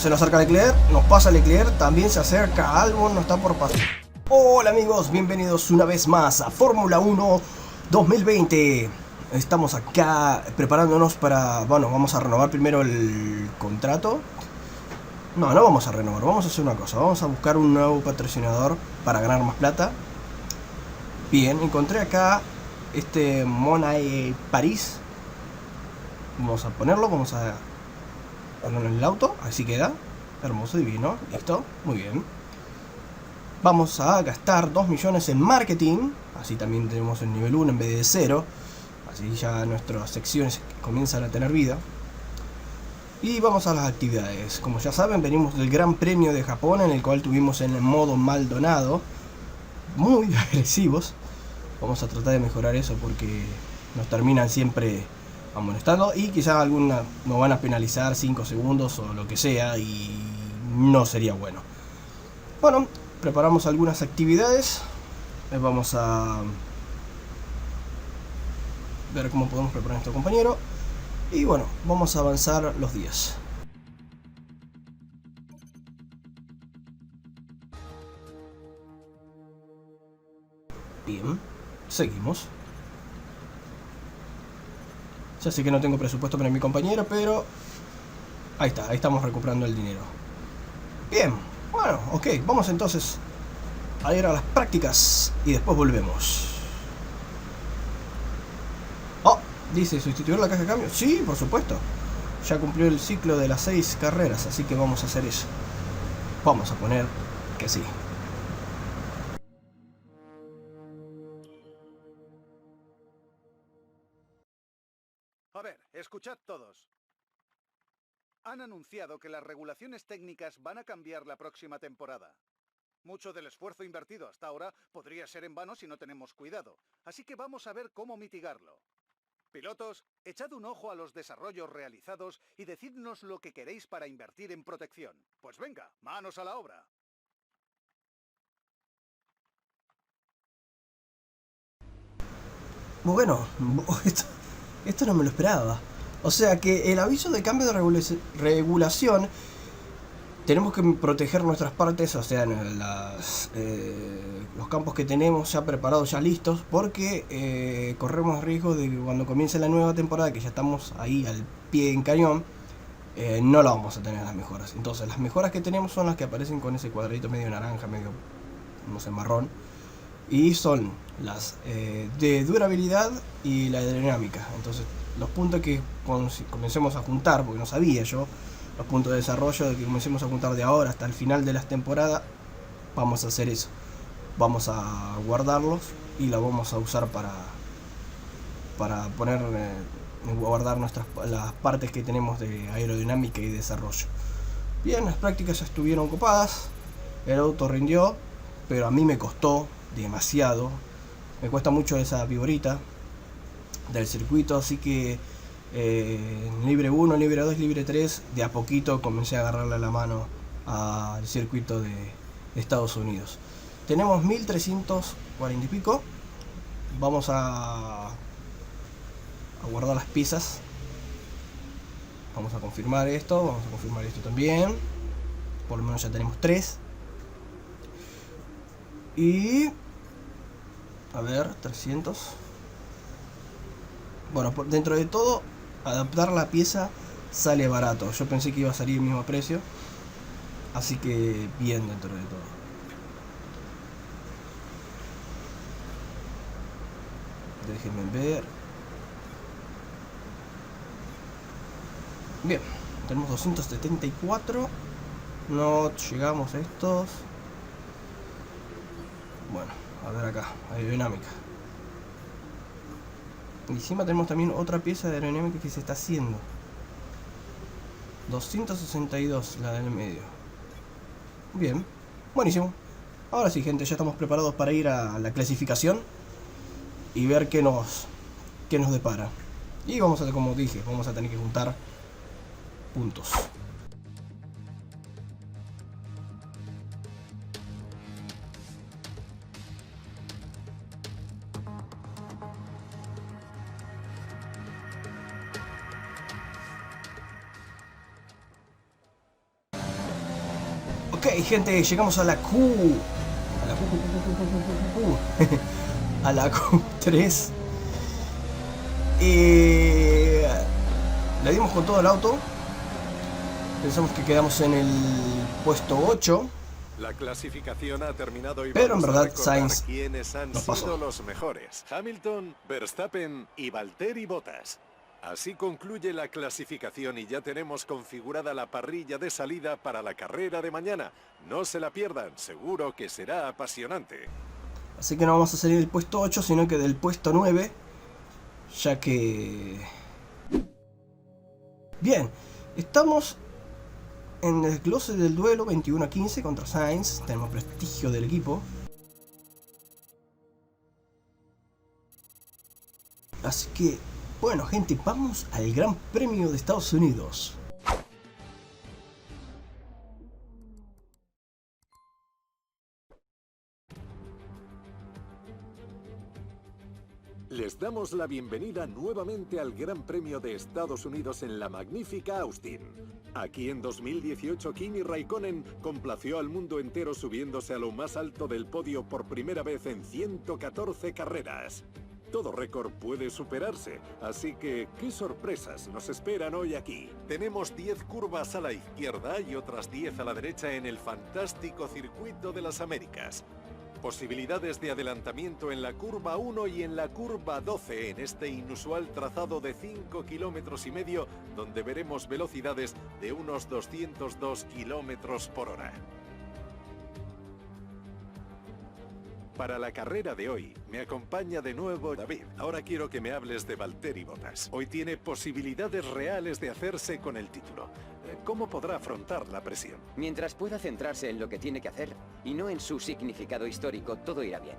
Se nos acerca Leclerc, nos pasa Leclerc, también se acerca Albon, no está por pasar. Hola amigos, bienvenidos una vez más a Fórmula 1 2020. Estamos acá preparándonos para... Bueno, vamos a renovar primero el contrato. No vamos a renovar, vamos a hacer una cosa. Vamos a buscar un nuevo patrocinador para ganar más plata. Bien, encontré acá este Monae París. Vamos a ponerlo, vamos a ponerlo en el auto, así queda. Hermoso, divino, listo, muy bien. Vamos a gastar 2 millones en marketing. Así también tenemos el nivel 1 en vez de 0. Así ya nuestras secciones comienzan a tener vida. Y vamos a las actividades. Como ya saben, venimos del Gran Premio de Japón, en el cual tuvimos en el modo Maldonado. Muy agresivos. Vamos a tratar de mejorar eso porque nos terminan siempre amonestando. Y quizás alguna nos van a penalizar 5 segundos o lo que sea. Y no sería bueno. Bueno, preparamos algunas actividades. Vamos a ver cómo podemos preparar a nuestro compañero. Y bueno, vamos a avanzar los días. Bien, seguimos. Ya sé que no tengo presupuesto para mi compañero, pero ahí está, ahí estamos recuperando el dinero. Bien, bueno, ok, vamos entonces a ir a las prácticas y después volvemos. Oh, dice sustituir la caja de cambio. Sí, por supuesto. Ya cumplió el ciclo de las 6 carreras, así que vamos a hacer eso. Vamos a poner que sí. A ver, escuchad todos. Han anunciado que las regulaciones técnicas van a cambiar la próxima temporada. Mucho del esfuerzo invertido hasta ahora podría ser en vano si no tenemos cuidado, así que vamos a ver cómo mitigarlo. Pilotos, echad un ojo a los desarrollos realizados y decidnos lo que queréis para invertir en protección. Pues venga, manos a la obra. Bueno, esto no me lo esperaba. O sea que el aviso de cambio de regulación, tenemos que proteger nuestras partes, o sea, los campos que tenemos ya preparados, ya listos, porque corremos riesgo de que cuando comience la nueva temporada, que ya estamos ahí al pie en cañón, no la vamos a tener las mejoras. Entonces las mejoras que tenemos son las que aparecen con ese cuadradito medio naranja, medio, no sé, marrón. Y son las de durabilidad y la aerodinámica. Entonces los puntos que comencemos a juntar, porque no sabía yo, los puntos de desarrollo de que comencemos a juntar de ahora hasta el final de las temporadas, vamos a hacer eso. Vamos a guardarlos y la vamos a usar para poner, guardar las partes que tenemos de aerodinámica y desarrollo. Bien, las prácticas ya estuvieron ocupadas, el auto rindió, pero a mí me costó demasiado. Me cuesta mucho esa viborita del circuito, así que libre 1, libre 2, libre 3, de a poquito comencé a agarrarle la mano al circuito de Estados Unidos. Tenemos 1340 y pico. Vamos a guardar las piezas. Vamos a confirmar esto, vamos a confirmar esto también. Por lo menos ya tenemos 3. Y a ver, 300. Bueno, dentro de todo, adaptar la pieza sale barato. Yo pensé que iba a salir el mismo precio, así que bien dentro de todo. Déjenme ver. Bien, tenemos 274. No llegamos a estos. Bueno, a ver acá, aerodinámica. Y encima tenemos también otra pieza de aerodinámica que se está haciendo. 262, la del medio. Bien, buenísimo. Ahora sí, gente, ya estamos preparados para ir a la clasificación y ver qué nos depara. Y vamos a, como dije, vamos a tener que juntar puntos. Ok, gente, llegamos a la Q. A la Q. A la Q3. Le dimos con todo el auto. Pensamos que quedamos en el puesto 8. La clasificación ha terminado y pero en vamos a verdad recordar Sainz quiénes han nos pasó. sido los mejores. Hamilton, Verstappen y Valtteri Bottas. Así concluye la clasificación y ya tenemos configurada la parrilla de salida para la carrera de mañana. No se la pierdan, seguro que será apasionante. Así que no vamos a salir del puesto 8, sino que del puesto 9. Ya que... Bien, estamos en el closet del duelo 21-15 contra Sainz. Tenemos prestigio del equipo. Así que, bueno gente, vamos al Gran Premio de Estados Unidos. Les damos la bienvenida nuevamente al Gran Premio de Estados Unidos en la magnífica Austin. Aquí en 2018 Kimi Raikkonen complació al mundo entero subiéndose a lo más alto del podio por primera vez en 114 carreras. Todo récord puede superarse, así que ¿qué sorpresas nos esperan hoy aquí? Tenemos 10 curvas a la izquierda y otras 10 a la derecha en el fantástico circuito de las Américas. Posibilidades de adelantamiento en la curva 1 y en la curva 12 en este inusual trazado de 5,5 km, donde veremos velocidades de unos 202 km por hora. Para la carrera de hoy, me acompaña de nuevo David. Ahora quiero que me hables de Valtteri Bottas. Hoy tiene posibilidades reales de hacerse con el título. ¿Cómo podrá afrontar la presión? Mientras pueda centrarse en lo que tiene que hacer y no en su significado histórico, todo irá bien.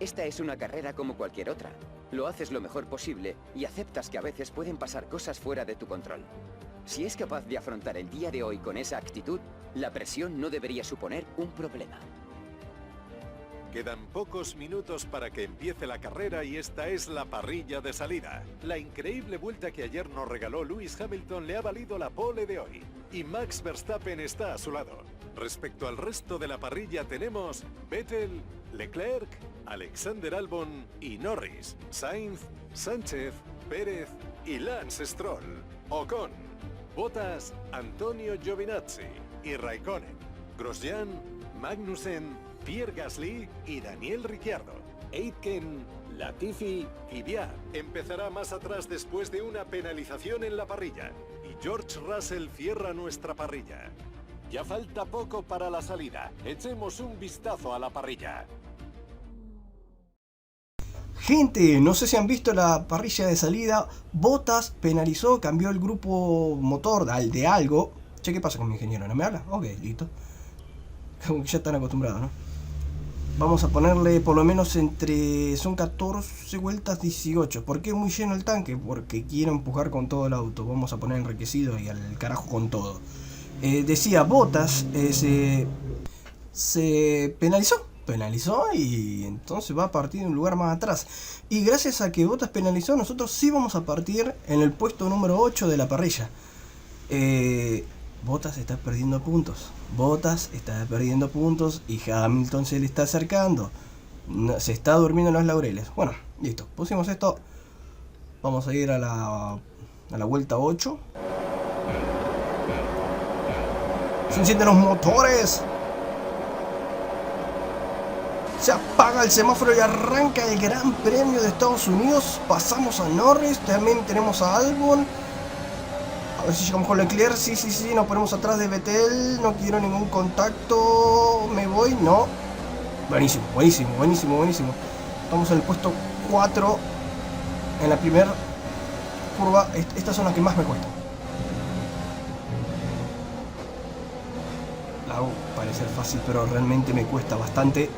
Esta es una carrera como cualquier otra. Lo haces lo mejor posible y aceptas que a veces pueden pasar cosas fuera de tu control. Si es capaz de afrontar el día de hoy con esa actitud, la presión no debería suponer un problema. Quedan pocos minutos para que empiece la carrera y esta es la parrilla de salida. La increíble vuelta que ayer nos regaló Lewis Hamilton le ha valido la pole de hoy. Y Max Verstappen está a su lado. Respecto al resto de la parrilla tenemos Vettel, Leclerc, Alexander Albon y Norris, Sainz, Sánchez, Pérez y Lance Stroll, Ocon, Bottas, Antonio Giovinazzi y Raikkonen, Grosjean, Magnussen, Pierre Gasly y Daniel Ricciardo, Aitken, Latifi y Viat. Empezará más atrás después de una penalización en la parrilla. Y George Russell cierra nuestra parrilla. Ya falta poco para la salida. Echemos un vistazo a la parrilla. Gente, no sé si han visto la parrilla de salida. Bottas penalizó, cambió el grupo motor al de algo. Che, ¿qué pasa con mi ingeniero? ¿No me habla? Ok, listo. Como que ya están acostumbrados, ¿no? Vamos a ponerle por lo menos entre... Son 14 vueltas, 18. ¿Por qué muy lleno el tanque? Porque quiero empujar con todo el auto. Vamos a poner enriquecido y al carajo con todo. Decía, Bottas se penalizó y entonces va a partir de un lugar más atrás. Y gracias a que Bottas penalizó, nosotros sí vamos a partir en el puesto número 8 de la parrilla. Bottas está perdiendo puntos. Bottas está perdiendo puntos y Hamilton se le está acercando. Se está durmiendo en los laureles. Bueno, listo. Pusimos esto. Vamos a ir a la vuelta 8. Se encienden los motores. Se apaga el semáforo y arranca el Gran Premio de Estados Unidos. Pasamos a Norris. También tenemos a Albon. A ver si llegamos con Leclerc. Sí, nos ponemos atrás de Vettel. No quiero ningún contacto. Me voy, no. Buenísimo. Estamos en el puesto 4. En la primera curva. Estas son las que más me cuestan. La hago parecer fácil, pero realmente me cuesta bastante.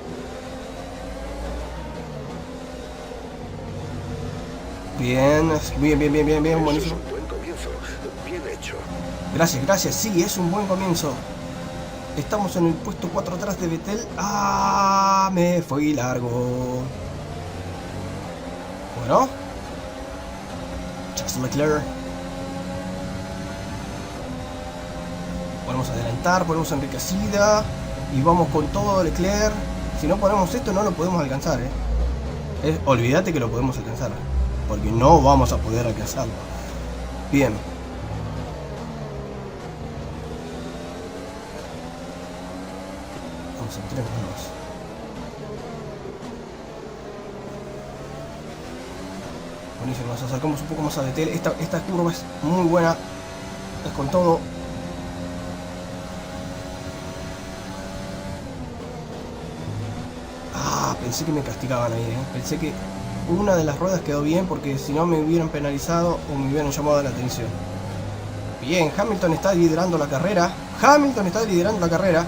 Bien, buenísimo. Gracias, sí, es un buen comienzo. Estamos en el puesto 4 atrás de Vettel. ¡Ah! Me fui largo. Bueno. Charles Leclerc. Ponemos adelantar, ponemos enriquecida y vamos con todo Leclerc. Si no ponemos esto no lo podemos alcanzar, olvídate que lo podemos alcanzar, porque no vamos a poder alcanzarlo. Bien. Concentrémonos. Buenísimo, nos acercamos un poco más a Vettel. Esta curva es muy buena. Es con todo. Ah, pensé que me castigaban ahí, Pensé que una de las ruedas quedó bien, porque si no me hubieran penalizado o me hubieran llamado la atención. Bien, Hamilton está liderando la carrera. Hamilton está liderando la carrera.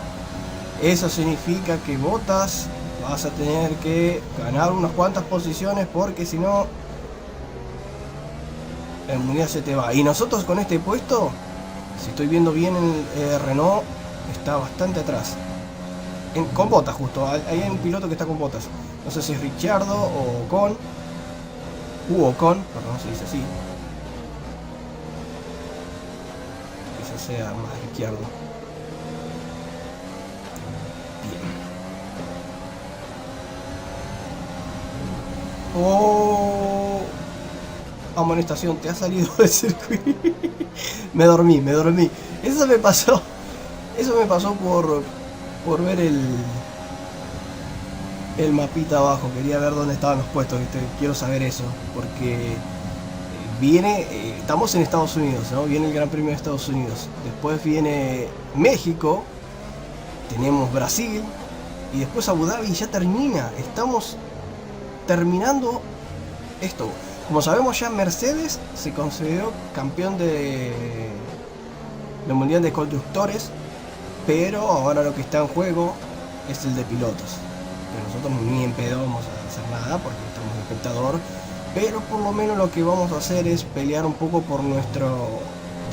Eso significa que Bottas vas a tener que ganar unas cuantas posiciones, porque si no el mundial se te va. Y nosotros con este puesto, si estoy viendo bien, el Renault está bastante atrás. Con Bottas justo. Hay un piloto que está con Bottas. No sé si es Ricciardo o Ocon. Ocon, perdón, se dice así. Quizás sea más Ricciardo. Bien. Oh, amonestación, te ha salido del circuito. me dormí. Eso me pasó por ver el mapita abajo. Quería ver dónde estaban los puestos, ¿viste? Quiero saber eso, porque estamos en Estados Unidos, ¿no? Viene el Gran Premio de Estados Unidos, después viene México, tenemos Brasil y después Abu Dhabi. Ya termina, estamos terminando esto. Como sabemos, ya Mercedes se consideró campeón del Mundial de Constructores, pero ahora lo que está en juego es el de pilotos. Que nosotros ni en pedo vamos a hacer nada porque estamos de espectador, pero por lo menos lo que vamos a hacer es pelear un poco por nuestro...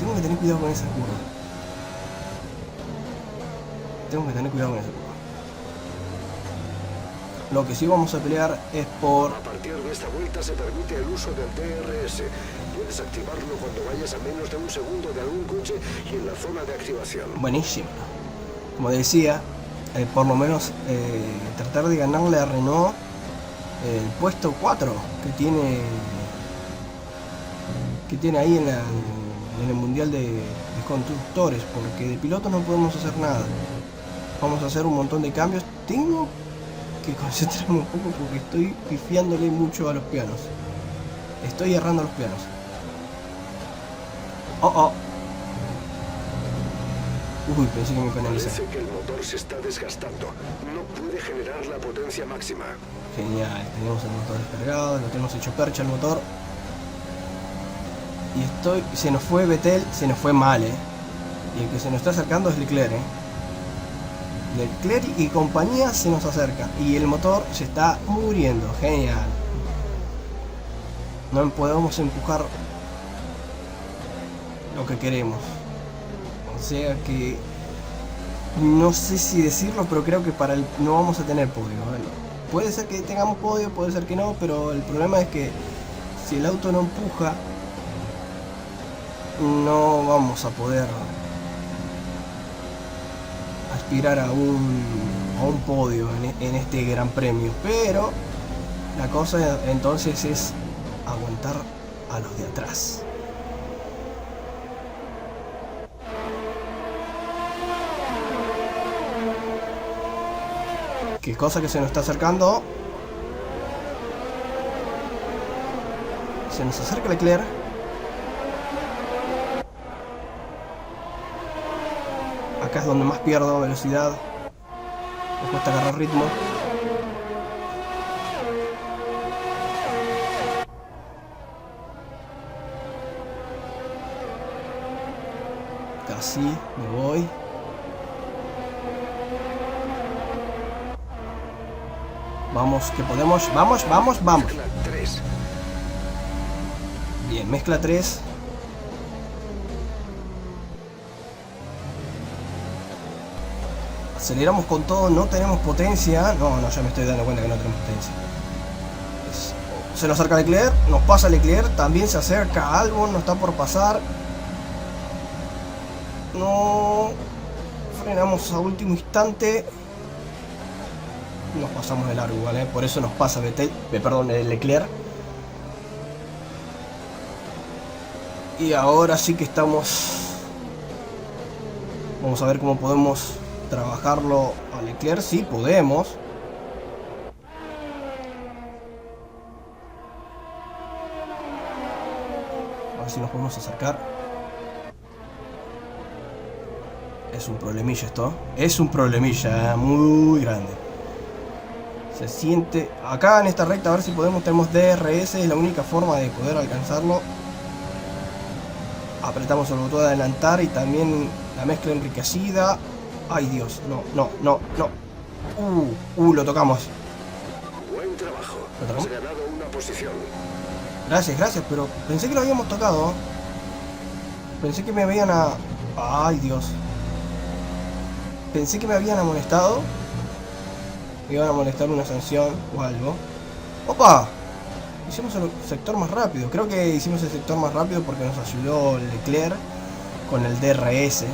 Tengo que tener cuidado con esa curva. Lo que sí vamos a pelear es por... A partir de esta vuelta se permite el uso del DRS. Puedes activarlo cuando vayas a menos de un segundo de algún coche y en la zona de activación. Buenísimo. Como decía, por lo menos tratar de ganarle a Renault el puesto 4 que tiene ahí en el Mundial de Constructores, porque de piloto no podemos hacer nada. Vamos a hacer un montón de cambios. Tengo que concentrarme un poco porque estoy pifiándole mucho a los pianos. Estoy errando a los pianos. Uy, pensé que me penalizaba. Parece que el motor se está desgastando. No puede generar la potencia máxima. Genial, tenemos el motor descargado, lo tenemos hecho percha el motor. Y se nos fue Vettel, se nos fue mal, Y el que se nos está acercando es Leclerc, Leclerc y compañía se nos acerca. Y el motor se está muriendo. Genial. No podemos empujar lo que queremos. O sea que no sé si decirlo, pero creo que no vamos a tener podio. Bueno, puede ser que tengamos podio, puede ser que no, pero el problema es que si el auto no empuja, no vamos a poder aspirar a un podio en este gran premio. Pero la cosa entonces es aguantar a los de atrás. Qué cosa que se nos está acercando. Se nos acerca Leclerc. Acá es donde más pierdo velocidad. Me cuesta agarrar ritmo. Casi me voy. Vamos, que podemos. Vamos. Mezcla 3. Bien, mezcla 3. Aceleramos con todo, no tenemos potencia. No, ya me estoy dando cuenta que no tenemos potencia. Se nos acerca Leclerc, nos pasa Leclerc, también se acerca Albon, no está por pasar. No. frenamos a último instante. Nos pasamos de largo, ¿vale? Por eso nos pasa Leclerc. Y ahora sí que estamos... Vamos a ver cómo podemos trabajarlo a Leclerc. Sí, podemos. A ver si nos podemos acercar. Es un problemilla esto. Es un problemilla muy grande. Se siente... Acá en esta recta, a ver si podemos... Tenemos DRS, es la única forma de poder alcanzarlo. Apretamos el botón de adelantar y también la mezcla enriquecida. Ay Dios, no. Lo tocamos. Buen trabajo. ¿Lo tocamos? Has ganado una posición. Gracias, pero pensé que lo habíamos tocado. Pensé que me habían Ay Dios. Pensé que me habían amonestado. Me iban a molestar una sanción o algo. ¡Opa! Hicimos el sector más rápido. Creo que hicimos el sector más rápido porque nos ayudó Leclerc con el DRS.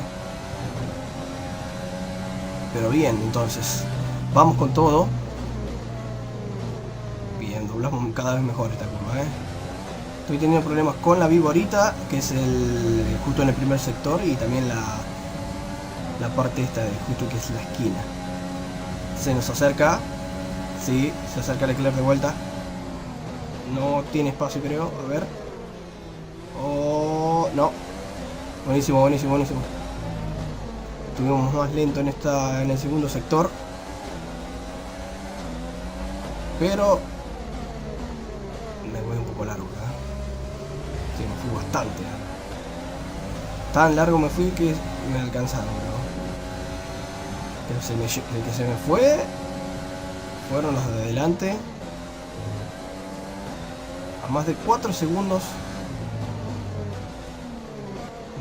Pero bien, entonces vamos con todo. Bien, doblamos cada vez mejor esta curva, Estoy teniendo problemas con la Viborita, que es justo en el primer sector, y también la parte esta de justo que es la esquina. Se nos acerca. Sí, se acerca Leclerc de vuelta. No tiene espacio, creo. A ver. Oh, no. Buenísimo. Estuvimos más lento en el segundo sector. Pero me voy un poco largo, ¿verdad? Sí, me fui bastante. Tan largo me fui que me alcanzaron, pero el que se me fue fueron los de adelante. A más de 4 segundos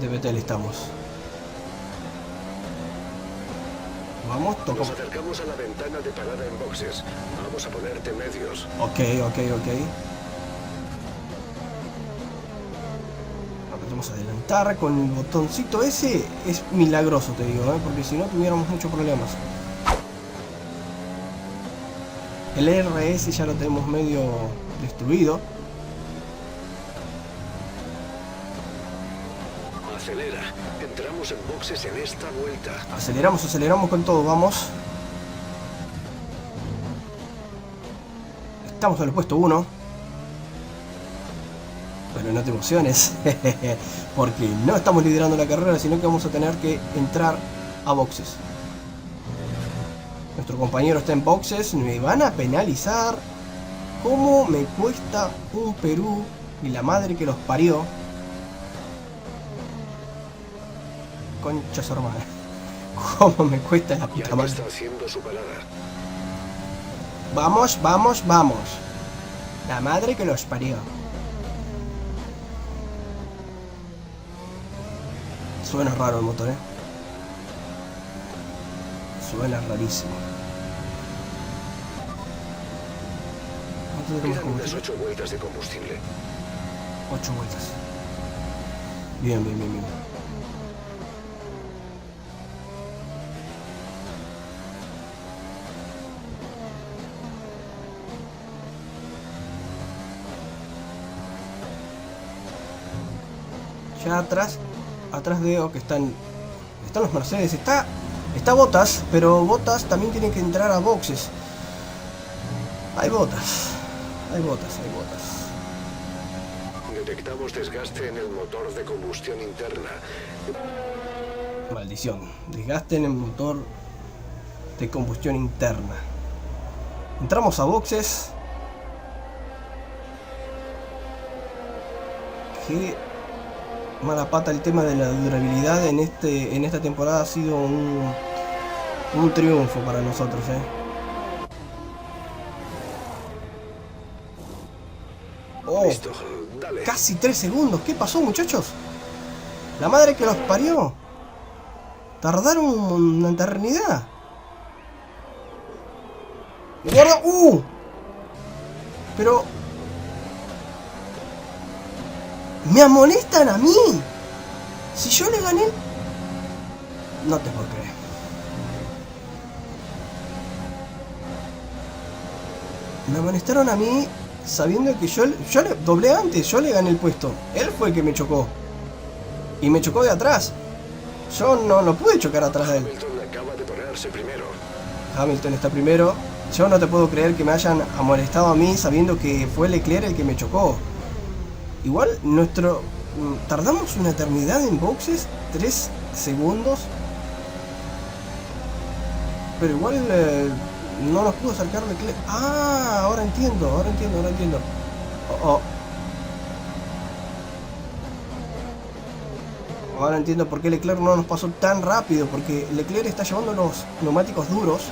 de Vettel estamos. Vamos, Nos acercamos a la ventana de parada en boxes. Vamos a ponerte medios. Ok. Vamos a adelantar con el botoncito ese. Es milagroso, te digo, porque si no tuviéramos muchos problemas. El RS ya lo tenemos medio destruido. Acelera. Entramos en boxes en esta vuelta. Aceleramos con todo, vamos. Estamos en el puesto 1. Pero no te emociones, porque no estamos liderando la carrera, sino que vamos a tener que entrar a boxes. Nuestro compañero está en boxes, me van a penalizar. ¿Cómo me cuesta un Perú y la madre que los parió? Concha su hermana. ¿Cómo me cuesta la puta madre? Está haciendo su parada. Vamos. La madre que los parió. Suena raro el motor, Suena rarísimo. ¿Cuánto tenemos Quedan unas combustible? 8 vueltas de combustible. 8 vueltas. Bien. Ya atrás veo que están los Mercedes, está Bottas, pero Bottas también tiene que entrar a boxes. Hay Bottas. Detectamos desgaste en el motor de combustión interna. Maldición, desgaste en el motor de combustión interna. Entramos a boxes. Qué mala pata el tema de la durabilidad en esta temporada. Ha sido un triunfo para nosotros, Oh, Listo, dale. casi 3 segundos. ¿Qué pasó, muchachos? La madre que los parió. Tardaron una eternidad. ¡Guarda! Pero me amonestan a mí. Si yo le gané... No te puedo creer. Me amonestaron a mí sabiendo que yo le doblé antes, yo le gané el puesto. Él fue el que me chocó. Y me chocó de atrás. Yo no pude chocar atrás de él. Hamilton acaba de ponerse primero. Hamilton está primero. Yo no te puedo creer que me hayan amonestado a mí sabiendo que fue Leclerc el que me chocó. Igual tardamos una eternidad en boxes, 3 segundos. Pero igual no nos pudo acercar Leclerc. Ah, ahora entiendo. Oh. Ahora entiendo por qué Leclerc no nos pasó tan rápido. Porque Leclerc está llevando los neumáticos duros.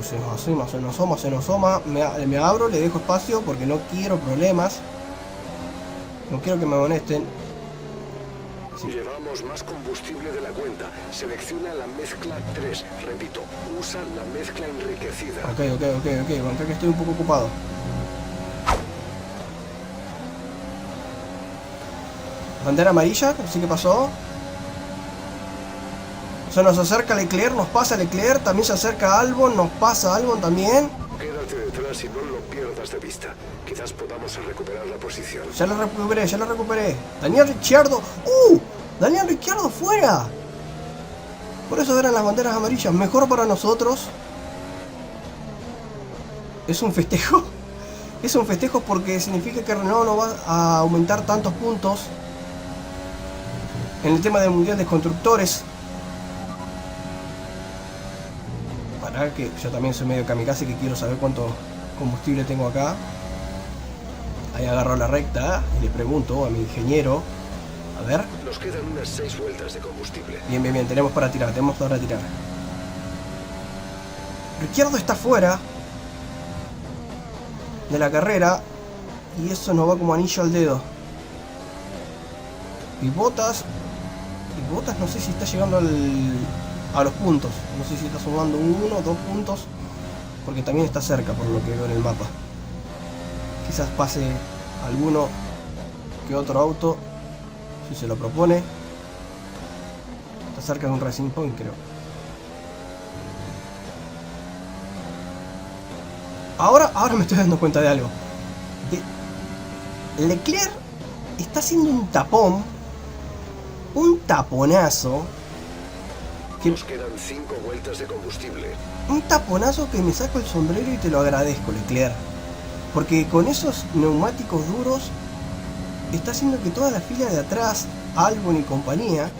Se nos asoma. Me abro, le dejo espacio porque no quiero problemas. No quiero que me amonesten. Sí. Llevamos más combustible de la cuenta. Selecciona la mezcla 3. Repito, usa la mezcla enriquecida. Ok. Banca que estoy un poco ocupado. Bandera amarilla, así que pasó. Se nos acerca Leclerc, nos pasa Leclerc, también se acerca Albon, nos pasa Albon también. Quédate detrás y no lo pierdas de vista. Quizás podamos recuperar la posición. Ya lo recuperé. Daniel Ricciardo. Daniel Ricciardo fuera. Por eso eran las banderas amarillas. Mejor para nosotros. Es un festejo. Es un festejo porque significa que Renault no va a aumentar tantos puntos en el tema del Mundial de Constructores. Para que yo también soy medio kamikaze, que quiero saber cuánto combustible tengo acá. Ahí agarro la recta y le pregunto a mi ingeniero. A ver. Nos quedan unas 6 vueltas de combustible. Bien. Tenemos para tirar. Ricciardo está fuera de la carrera. Y eso nos va como anillo al dedo. Y Bottas no sé si está llegando a los puntos. No sé si está sumando 1 o 2 puntos. Porque también está cerca por lo que veo en el mapa. Quizás pase alguno que otro auto. Si se lo propone. Está cerca de un Racing Point, creo. Ahora me estoy dando cuenta de algo. Leclerc está haciendo un tapón. Un taponazo. Nos quedan 5 vueltas de combustible. Un taponazo que me saco el sombrero y te lo agradezco, Leclerc. Porque con esos neumáticos duros está haciendo que toda la fila de atrás, Albon y compañía,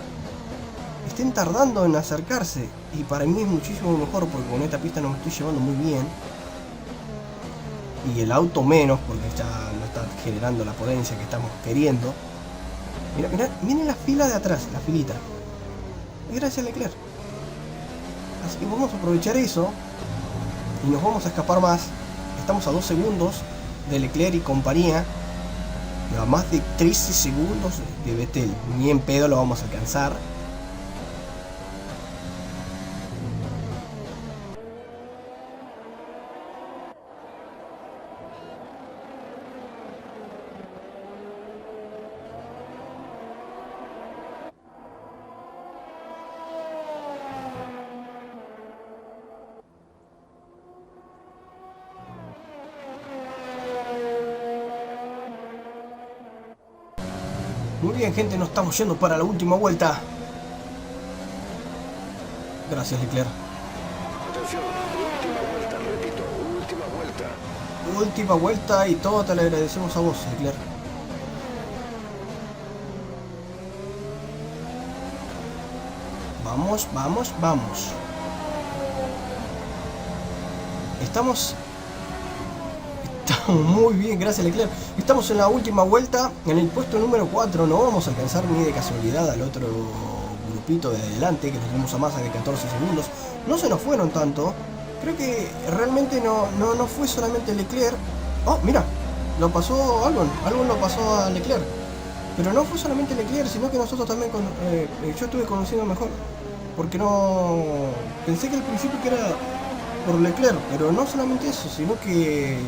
estén tardando en acercarse. Y para mí es muchísimo mejor porque con esta pista no me estoy llevando muy bien. Y el auto menos porque ya no está generando la potencia que estamos queriendo. Mira, miren la fila de atrás, la filita. Y gracias Leclerc. Así que vamos a aprovechar eso y nos vamos a escapar más. Estamos a 2 segundos de Leclerc y compañía. Y a más de 13 segundos de Vettel. Ni en pedo lo vamos a alcanzar. Muy bien, gente, nos estamos yendo para la última vuelta. Gracias, Leclerc. Atención, última vuelta, repito, última vuelta. Última vuelta y todo te lo agradecemos a vos, Leclerc. Vamos. Estamos muy bien, gracias Leclerc. Estamos en la última vuelta, en el puesto número 4. No vamos a alcanzar ni de casualidad al otro grupito de adelante, que lo tenemos a Massa de 14 segundos. No se nos fueron tanto. Creo que realmente no fue solamente Leclerc. Oh, mira, lo pasó Albon lo pasó a Leclerc. Pero no fue solamente Leclerc, sino que nosotros también yo estuve conociendo mejor. Porque no... Pensé que al principio que era por Leclerc, pero no solamente eso, sino que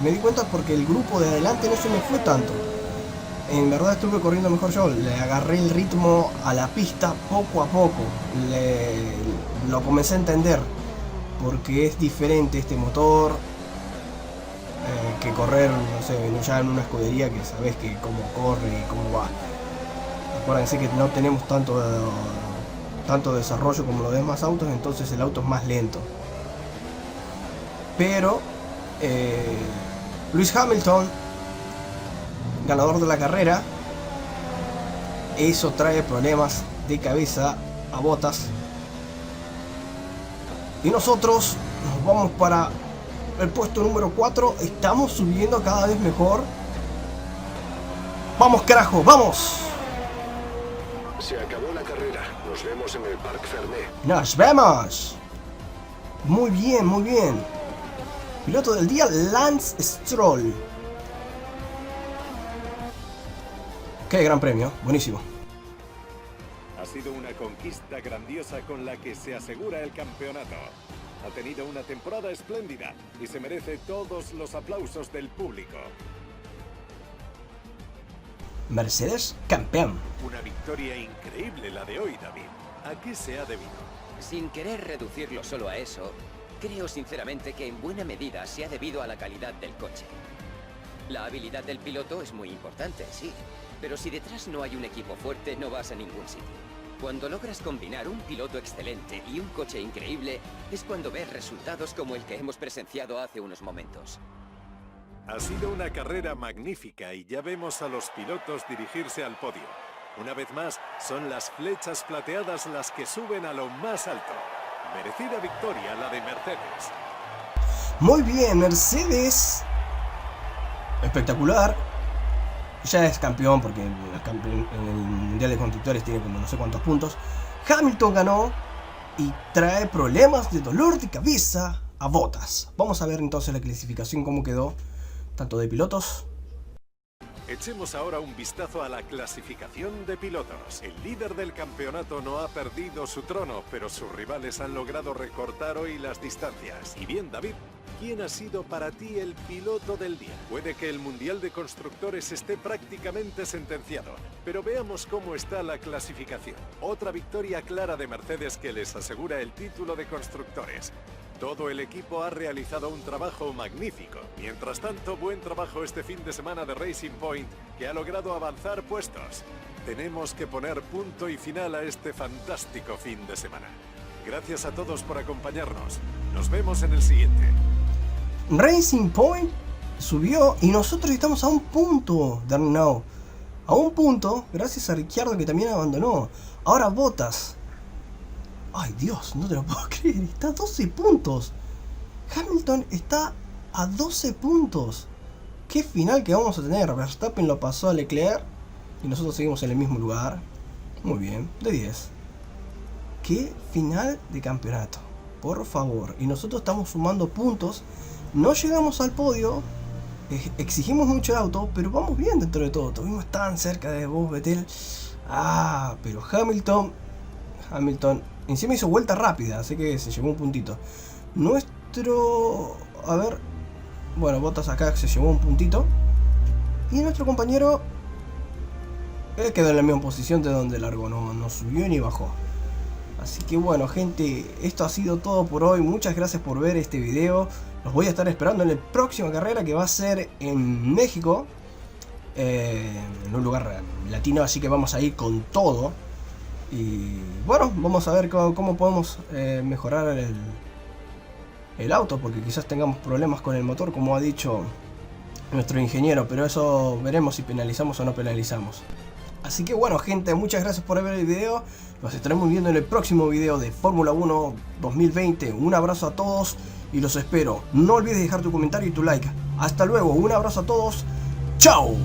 me di cuenta porque el grupo de adelante no se me fue tanto. En verdad estuve corriendo mejor yo, le agarré el ritmo a la pista poco a poco, lo comencé a entender, porque es diferente este motor, que correr, no sé, ya en una escudería que sabes que cómo corre y cómo va. Acuérdense que no tenemos tanto desarrollo como los demás autos, entonces el auto es más lento. Pero Lewis Hamilton, ganador de la carrera, eso trae problemas de cabeza a Bottas. Y nosotros nos vamos para el puesto número 4. Estamos subiendo cada vez mejor. ¡Vamos, carajo! ¡Vamos! Se acabó la carrera. Nos vemos en el Parc Fermé. ¡Nos vemos! Muy bien, muy bien. Piloto del día, Lance Stroll. ¡Qué gran premio! Buenísimo. Ha sido una conquista grandiosa con la que se asegura el campeonato. Ha tenido una temporada espléndida y se merece todos los aplausos del público. Mercedes, campeón. Una victoria increíble la de hoy, David. ¿A qué se ha debido? Sin querer reducirlo solo a eso, creo sinceramente que en buena medida se ha debido a la calidad del coche. La habilidad del piloto es muy importante, sí, pero si detrás no hay un equipo fuerte, no vas a ningún sitio. Cuando logras combinar un piloto excelente y un coche increíble, es cuando ves resultados como el que hemos presenciado hace unos momentos. Ha sido una carrera magnífica y ya vemos a los pilotos dirigirse al podio. Una vez más, son las flechas plateadas las que suben a lo más alto. Merecida victoria la de Mercedes. Muy bien, Mercedes. Espectacular. Ya es campeón porque en el Mundial de Constructores tiene como no sé cuántos puntos. Hamilton ganó y trae problemas de dolor de cabeza a Bottas. Vamos a ver entonces la clasificación cómo quedó, tanto de pilotos. Echemos ahora un vistazo a la clasificación de pilotos. El líder del campeonato no ha perdido su trono, pero sus rivales han logrado recortar hoy las distancias. Y bien, David, ¿quién ha sido para ti el piloto del día? Puede que el Mundial de Constructores esté prácticamente sentenciado, pero veamos cómo está la clasificación. Otra victoria clara de Mercedes que les asegura el título de constructores. Todo el equipo ha realizado un trabajo magnífico. Mientras tanto, buen trabajo este fin de semana de Racing Point, que ha logrado avanzar puestos. Tenemos que poner punto y final a este fantástico fin de semana. Gracias a todos por acompañarnos. Nos vemos en el siguiente. Racing Point subió y nosotros estamos a un punto de Arnaud. A un punto, gracias a Ricciardo que también abandonó. Ahora Bottas. Ay Dios, no te lo puedo creer, está a 12 puntos. Hamilton está a 12 puntos. Qué final que vamos a tener. Verstappen lo pasó a Leclerc y nosotros seguimos en el mismo lugar. Muy bien, de 10. Qué final de campeonato, por favor. Y nosotros estamos sumando puntos. No llegamos al podio. Exigimos mucho el auto, pero vamos bien dentro de todo. Estuvimos tan cerca de vos, Vettel. Pero Hamilton encima hizo vuelta rápida, así que se llevó un puntito. A ver, bueno, Bottas acá se llevó un puntito. Y nuestro compañero quedó en la misma posición de donde largó, no subió ni bajó. Así que bueno, gente, esto ha sido todo por hoy. Muchas gracias por ver este video. Los voy a estar esperando en la próxima carrera, que va a ser en México, en un lugar latino, así que vamos a ir con todo. Y bueno, vamos a ver cómo podemos mejorar el auto, porque quizás tengamos problemas con el motor, como ha dicho nuestro ingeniero, pero eso veremos si penalizamos o no penalizamos. Así que bueno, gente, muchas gracias por ver el video. Nos estaremos viendo en el próximo video de Fórmula 1 2020. Un abrazo a todos y los espero. No olvides dejar tu comentario y tu like. Hasta luego, un abrazo a todos. ¡Chao!